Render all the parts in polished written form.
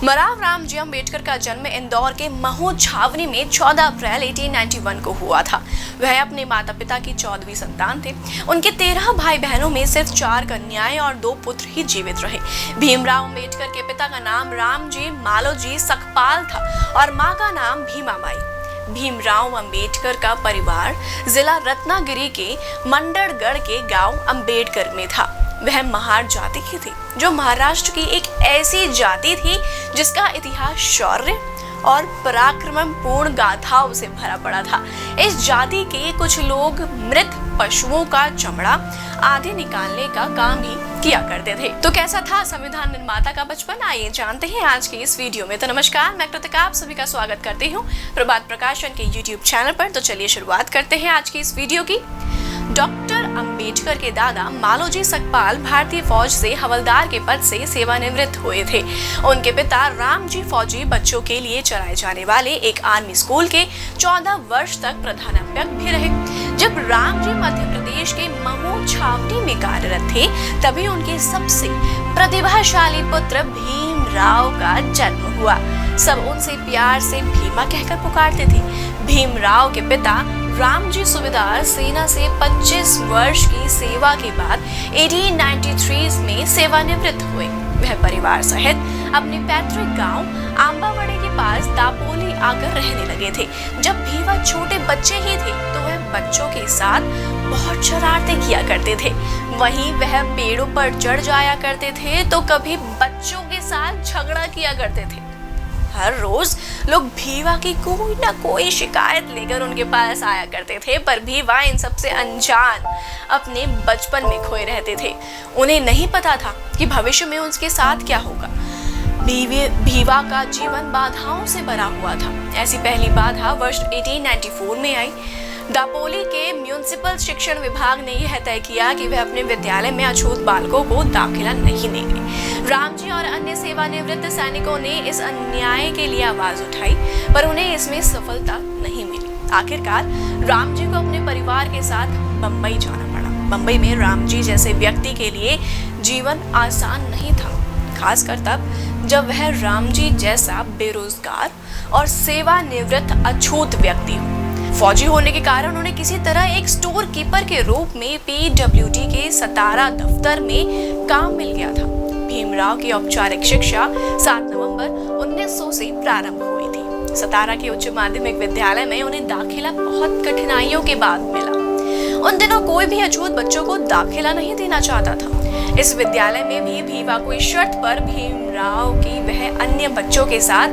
मराव रामजी अम्बेडकर का जन्म इंदौर के महू छावनी में 14 अप्रैल 1891 को हुआ था। वह अपने माता पिता की 14वीं संतान थे। उनके 13 भाई बहनों में सिर्फ 4 कन्याएं और 2 पुत्र ही जीवित रहे। भीमराव अम्बेडकर के पिता का नाम रामजी मालोजी सकपाल था और मां का नाम भीमाबाई। भीमराव अम्बेडकर का परिवार जिला रत्नागिरी के मंडरगढ़ के गांव अम्बेडकर में था। वह महार जाति की थी, जो महाराष्ट्र की एक ऐसी जाति थी जिसका इतिहास शौर्य और पराक्रमपूर्ण गाथाओं से भरा पड़ा था। इस जाति के कुछ लोग मृत पशुओं का चमड़ा आदि निकालने का काम भी किया करते थे। तो कैसा था संविधान निर्माता का बचपन, आइए जानते हैं आज की इस वीडियो में। तो नमस्कार, मैं कृतिका आप सभी का स्वागत करती हूँ प्रभात प्रकाशन के YouTube चैनल पर। तो चलिए शुरुआत करते हैं आज की इस वीडियो की। डॉक्टर अंबेडकर के दादा मालोजी सकपाल भारतीय फौज से हवलदार के पद से सेवानिवृत्त हुए थे। उनके पिता रामजी फौजी बच्चों के लिए चलाए जाने वाले एक आर्मी स्कूल के 14 वर्ष तक प्रधानाध्यापक भी रहे। जब रामजी मध्य प्रदेश के महू छावनी में कार्यरत थे, तभी उनके सबसे प्रतिभाशाली पुत्र भीमराव का जन्म हुआ। सब उनसे प्यार से भीमा कहकर पुकारते थे। भीमराव के पिता रामजी सूबेदार सेना से 25 वर्ष की सेवा के बाद 1893 में सेवानिवृत्त हुए। वह परिवार सहित अपने पैतृक गांव आंबावड़े के पास दापोली आकर रहने लगे थे। जब भी वह छोटे बच्चे ही थे तो वह बच्चों के साथ बहुत शरारतें किया करते थे। वहीं वह पेड़ों पर चढ़ जाया करते थे तो कभी बच्चों के साथ झगड़ा किया करते थे। हर रोज लोग भीवा की कोई ना कोई शिकायत लेकर उनके पास आया करते थे, पर भीवा इन सबसे अनजान अपने बचपन में खोए रहते थे। उन्हें नहीं पता था कि भविष्य में उसके साथ क्या होगा। भीवा का जीवन बाधाओं से भरा हुआ था। ऐसी पहली बाधा वर्ष 1894 में आई। दापोली के म्युनिसिपल शिक्षण विभाग ने यह तय किया कि वह अपने विद्यालय में अछूत बालकों को दाखिला नहीं देंगे। रामजी और अन्य सेवानिवृत्त सैनिकों ने इस अन्याय के लिए आवाज उठाई, पर उन्हें इसमें सफलता नहीं मिली। आखिरकार रामजी को अपने परिवार के साथ बंबई जाना पड़ा। बंबई में रामजी जैसे व्यक्ति के लिए जीवन आसान नहीं था, खासकर तब जब वह रामजी जैसा बेरोजगार और सेवानिवृत्त अछूत व्यक्ति हो। फौजी होने के कारण उन्हें किसी तरह एक स्टोर कीपर के रूप में PWD के सतारा दफ्तर में काम मिल गया था। भीमराव की औपचारिक शिक्षा 7 नवंबर 1900 से प्रारंभ हुई थी। सतारा के उच्च माध्यमिक विद्यालय में उन्हें दाखिला बहुत कठिनाइयों के बाद मिला। उन दिनों कोई भी अछूत बच्चों को दाखिला नहीं देना चाहता था। इस विद्यालय में भी भीवा को इस शर्त पर भीमराव की वह अन्य बच्चों के साथ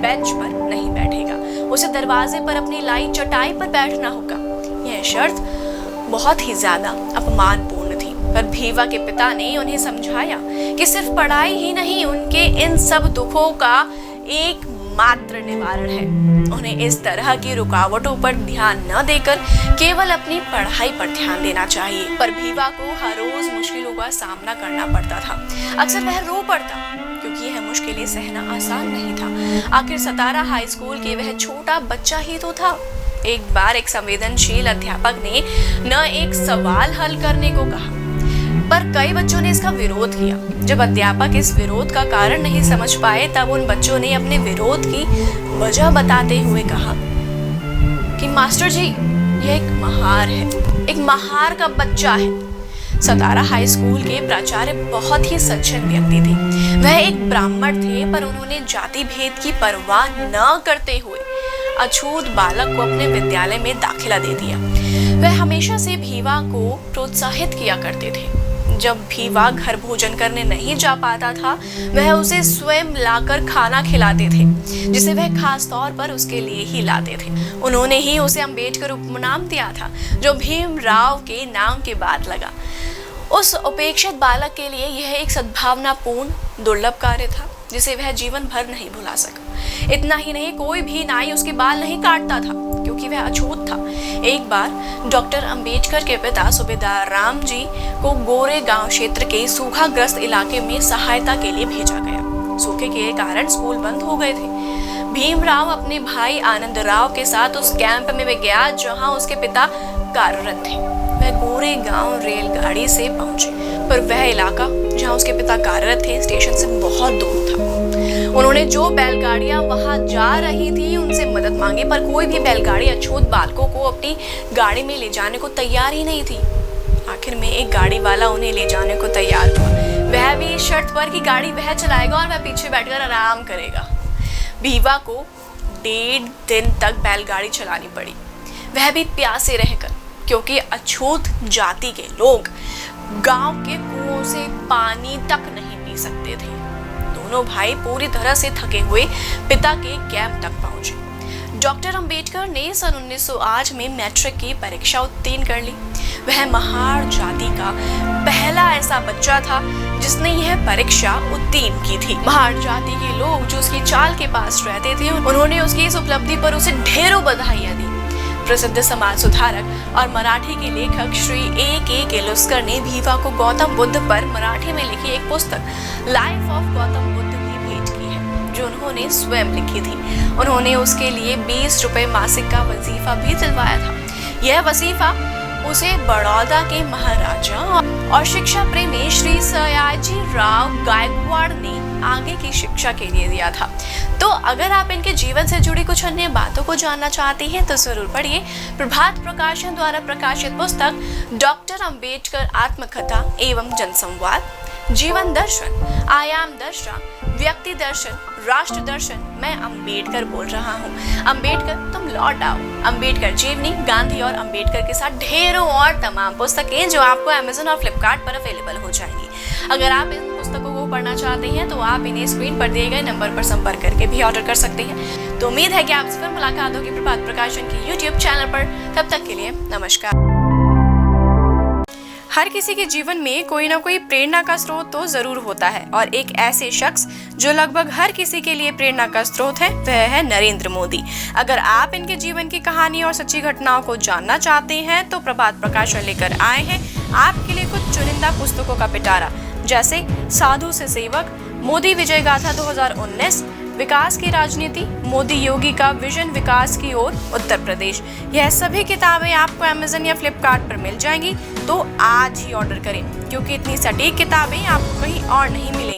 बेंच पर नहीं बैठेगा, उसे दरवाजे पर अपनी लाई चटाई पर बैठना होगा। यह शर्त बहुत ही ज्यादा अपमानपूर्ण थी, पर भीवा के पिता ने उन्हें समझाया कि सिर्फ पढ़ाई ही नहीं, उनके इन सब दुखों का एक मात्र निवारण है। उन्हें इस तरह की रुकावटों पर ध्यान न देकर केवल अपनी पढ़ाई पर ध्यान देना चाहिए। पर भीवा को हर रोज मुश्किलों का सामना करना पड़ता था। अक्सर वह रो पड़ता, क्योंकि यह मुश्किलें सहना आसान नहीं था। आखिर सतारा हाई स्कूल के वह छोटा बच्चा ही तो था। एक बार एक संवेदनशील अध्यापक ने न एक सवाल हल करने को कहा, पर कई बच्चों ने इसका विरोध किया। जब अध्यापक इस विरोध का कारण नहीं समझ पाए, तब उन बच्चों ने अपने विरोध की वजह बताते हुए कहा कि मास्टर जी, यह एक महार है, एक महार का बच्चा है। सतारा हाई स्कूल के प्राचार्य बहुत ही सज्जन व्यक्ति थे। वह एक ब्राह्मण थे, पर उन्होंने जाति भेद की परवाह न करते हुए अछूत बालक को अपने विद्यालय में दाखिला दे दिया। वह हमेशा से भीवा को प्रोत्साहित किया करते थे। जब भीवा घर भोजन करने नहीं जा पाता था, वह उसे स्वयं लाकर खाना खिलाते थे, जिसे वह खास तौर पर उसके लिए ही लाते थे। उन्होंने ही उसे अंबेडकर उपनाम दिया था, जो भीमराव के नाम के बाद लगा। उस उपेक्षित बालक के लिए यह एक सद्भावनापूर्ण दुर्लभ कार्य था, जिसे वह जीवन भर नहीं भुला सका। इतना ही नहीं, कोई भी नाई उसके बाल नहीं काटता था, क्योंकि वह अछूत था। एक बार डॉक्टर अंबेडकर के पिता सूबेदार रामजी को गोरे गांव क्षेत्र के सूखाग्रस्त इलाके में सहायता के लिए भेजा गया। सूखे के कारण स्कूल बंद हो गए थे। भीमराव अपने भाई आनंद राव के साथ उस कैंप में गया जहां उसके पिता कार्यरत थे। वह गोरे गांव रेलगाड़ी से पहुंचे, पर वह इलाका जहां उसके पिता कार्यरत थे स्टेशन से बहुत दूर था। उन्होंने जो बैलगाड़ियां वहां जा रही थी उनसे मदद मांगी, पर कोई भी बैलगाड़ी अछूत बालकों को अपनी गाड़ी में ले जाने को तैयार ही नहीं थी। आखिर में एक गाड़ी वाला उन्हें ले जाने को तैयार हुआ, वह भी इस शर्त पर कि गाड़ी वह चलाएगा और वह पीछे बैठकर आराम करेगा। भीवा को 1.5 दिन तक बैलगाड़ी चलानी पड़ी, वह भी प्यासे रहकर, क्योंकि अछूत जाति के लोग गांव के कुओं से पानी तक नहीं पी सकते थे। दोनों भाई पूरी तरह से थके हुए पिता के कैंप तक पहुंचे। डॉक्टर अंबेडकर ने सन 1908 में मैट्रिक की परीक्षा उत्तीर्ण कर ली। वह महार जाति का पहला ऐसा बच्चा था जिसने यह परीक्षा उत्तीर्ण की थी। महार जाति के लोग जो उसकी चाल के पास रहते थे, उन्होंने उसकी इस उपलब्धि पर उसे ढेरों बधाइयां दी। प्रसिद्ध समाज सुधारक और मराठी के लेखक श्री A.K. किर्लोस्कर ने भीवा को गौतम बुद्ध पर मराठी में लिखी एक पुस्तक लाइफ ऑफ गौतम बुद्ध भी भेंट की है, जो उन्होंने स्वयं लिखी थी। उन्होंने उसके लिए 20 रुपए मासिक का वजीफा भी दिलवाया था। यह वजीफा उसे बड़ौदा के महाराजा और शिक्षा प्रेमी श्री सयाजी राव गायकवाड़ ने आगे की शिक्षा के लिए दिया था। तो अगर आप इनके जीवन से जुड़ी कुछ अन्य बातों को जानना चाहती हैं तो जरूर पढ़िए प्रभात प्रकाशन द्वारा प्रकाशित पुस्तक डॉक्टर अंबेडकर आत्मकथा एवं जनसंवाद, जीवन दर्शन, आयाम दर्शन, व्यक्ति दर्शन, राष्ट्र दर्शन। मैं अंबेडकर बोल रहा हूँ, अंबेडकर तुम लौट आओ, अंबेडकर जीवनी, गांधी और अंबेडकर के साथ ढेरों और तमाम पुस्तकें जो आपको अमेज़न और फ्लिपकार्ट पर अवेलेबल हो जाएंगी। अगर आप इन पुस्तकों को पढ़ना चाहते हैं तो आप इन्हें स्क्रीन पर दिए गए नंबर पर संपर्क करके भी ऑर्डर कर सकते हैं। तो उम्मीद है कि आपसे फिर मुलाकात होगी प्रभात प्रकाशन के YouTube चैनल पर। तब तक के लिए नमस्कार। हर किसी के जीवन में कोई ना कोई प्रेरणा का स्रोत तो जरूर होता है, और एक ऐसे शख्स जो लगभग हर किसी के लिए प्रेरणा का स्रोत है वह है नरेंद्र मोदी। अगर आप इनके जीवन की कहानी और सच्ची घटनाओं को जानना चाहते हैं तो प्रभात प्रकाशन लेकर आए हैं आपके लिए कुछ चुनिंदा पुस्तकों का पिटारा, जैसे साधु से सेवक, मोदी विजय गाथा 2019, विकास की राजनीति, मोदी योगी का विजन विकास की ओर उत्तर प्रदेश। यह सभी किताबें आपको अमेज़न या फ्लिपकार्ट पर मिल जाएंगी। तो आज ही ऑर्डर करें, क्योंकि इतनी सटीक किताबें आपको कहीं और नहीं मिलेंगी।